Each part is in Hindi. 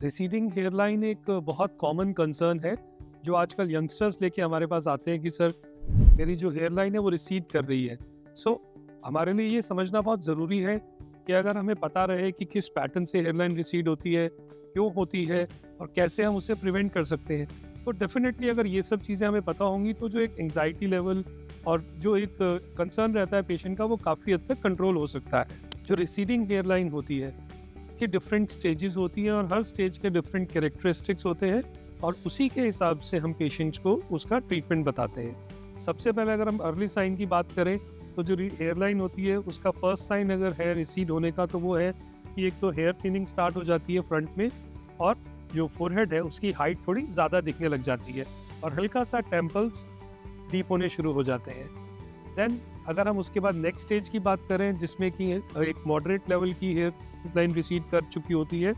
रिसीडिंग हेयरलाइन एक बहुत कॉमन कंसर्न है जो आजकल यंगस्टर्स लेके हमारे पास आते हैं कि सर मेरी जो हेयरलाइन है वो रिसीड कर रही है। हमारे लिए ये समझना बहुत ज़रूरी है कि अगर हमें पता रहे कि किस पैटर्न से हेयरलाइन रिसीड होती है, क्यों होती है और कैसे हम उसे प्रिवेंट कर सकते हैं, तो डेफिनेटली अगर ये सब चीज़ें हमें पता होंगी तो जो एक एंग्जाइटी लेवल और जो एक कंसर्न रहता है पेशेंट का वो काफ़ी हद तक कंट्रोल हो सकता है। जो रिसीडिंग हेयरलाइन होती है की डिफरेंट स्टेजेस होती हैं और हर स्टेज के डिफरेंट कैरेक्टरिस्टिक्स होते हैं और उसी के हिसाब से हम पेशेंट्स को उसका ट्रीटमेंट बताते हैं। सबसे पहले अगर हम अर्ली साइन की बात करें तो जो हेयरलाइन होती है उसका फर्स्ट साइन अगर हेयर रिसीड होने का तो वो है कि एक तो हेयर थिनिंग स्टार्ट हो जाती है फ्रंट में और जो फोरहेड है उसकी हाइट थोड़ी ज़्यादा दिखने लग जाती है और हल्का सा टेम्पल्स डीप होने शुरू हो जाते हैं। देन अगर हम उसके बाद नेक्स्ट स्टेज की बात करें जिसमें कि एक मॉडरेट लेवल की हेयर लाइन रिसीड कर चुकी होती है,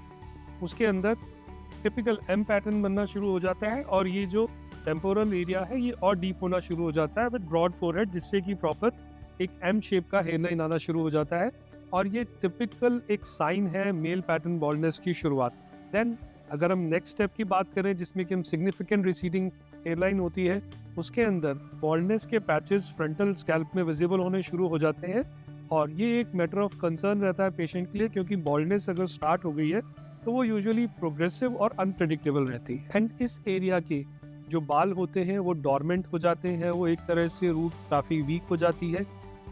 उसके अंदर टिपिकल एम पैटर्न बनना शुरू हो जाता है और ये जो टेम्पोरल एरिया है ये और डीप होना शुरू हो जाता है विद ब्रॉड फोरहेड, जिससे कि प्रॉपर एक एम शेप का हेयर लाइन आना शुरू हो जाता है और ये टिपिकल एक साइन है मेल पैटर्न बॉल्डनेस की शुरुआत। देन अगर हम नेक्स्ट स्टेप की बात करें जिसमें कि हम सिग्निफिकेंट रिसीडिंग हेयरलाइन होती है, उसके अंदर बॉल्डनेस के पैचेस फ्रंटल स्कैल्प में विजिबल होने शुरू हो जाते हैं और ये एक मैटर ऑफ कंसर्न रहता है पेशेंट के लिए, क्योंकि बॉल्डनेस अगर स्टार्ट हो गई है तो वो यूजुअली प्रोग्रेसिव और अनप्रेडिक्टेबल रहती है एंड इस एरिया के जो बाल होते हैं वो डॉर्मेंट हो जाते हैं, वो एक तरह से रूट काफ़ी वीक हो जाती है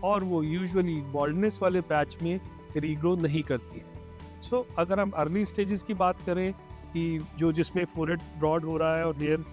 और वो यूजुअली बॉल्डनेस वाले पैच में रीग्रो नहीं करती है। अगर हम अर्ली स्टेजेस की बात करें कि जो जिसमें फोरहेड ब्रॉड हो रहा है और हेयर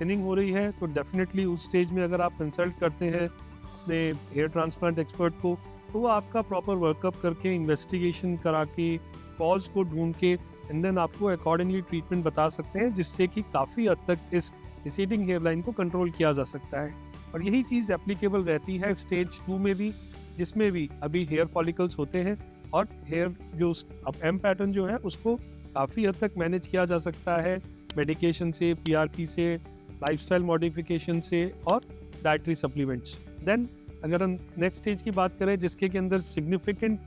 थिनिंग हो रही है, तो डेफिनेटली उस स्टेज में अगर आप कंसल्ट करते हैं अपने हेयर ट्रांसप्लांट एक्सपर्ट को तो वो आपका प्रॉपर वर्कअप करके इन्वेस्टिगेशन करा के कॉज को ढूंढ के एंड देन आपको अकॉर्डिंगली ट्रीटमेंट बता सकते हैं, जिससे कि काफ़ी हद तक इस रिसीडिंग हेयरलाइन को कंट्रोल किया जा सकता है। और यही चीज़ एप्लीकेबल रहती है स्टेज 2 में भी, जिसमें भी अभी हेयर फॉलिकल्स होते हैं और हेयर जो अब एम पैटर्न जो है उसको काफ़ी हद तक मैनेज किया जा सकता है मेडिकेशन से, पीआरपी से, लाइफस्टाइल मॉडिफिकेशन से और डाइटरी सप्लीमेंट्स। देन अगर हम नेक्स्ट स्टेज की बात करें जिसके के अंदर सिग्निफिकेंट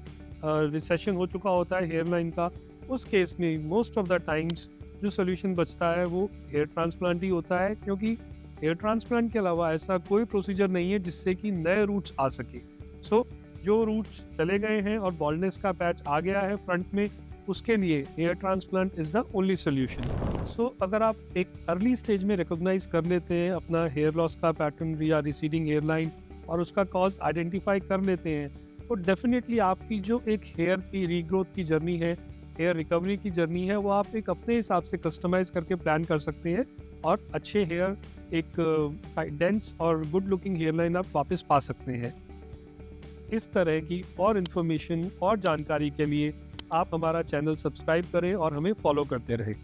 रिसेशन हो चुका होता है हेयरलाइन का, उस केस में मोस्ट ऑफ द टाइम्स जो सोल्यूशन बचता है वो हेयर ट्रांसप्लांट ही होता है, क्योंकि हेयर ट्रांसप्लांट के अलावा ऐसा कोई प्रोसीजर नहीं है जिससे कि नए रूट्स आ सके। जो रूट्स चले गए हैं और बॉल्डनेस का पैच आ गया है फ्रंट में, उसके लिए hair transplant is the only solution. अगर आप एक अर्ली स्टेज में रिकॉग्नाइज कर लेते हैं अपना हेयर लॉस का पैटर्न या रिसीडिंग हेयरलाइन और उसका कॉज आइडेंटिफाई कर लेते हैं, तो डेफिनेटली आपकी जो एक हेयर की रीग्रोथ की जर्नी है, हेयर रिकवरी की जर्नी है, वो आप एक अपने हिसाब से कस्टमाइज करके प्लान कर सकते हैं और अच्छे हेयर, एक डेंस और गुड लुकिंग हेयरलाइन आप वापस पा सकते हैं। इस तरह की और इन्फॉर्मेशन और जानकारी के लिए आप हमारा चैनल सब्सक्राइब करें और हमें फॉलो करते रहें।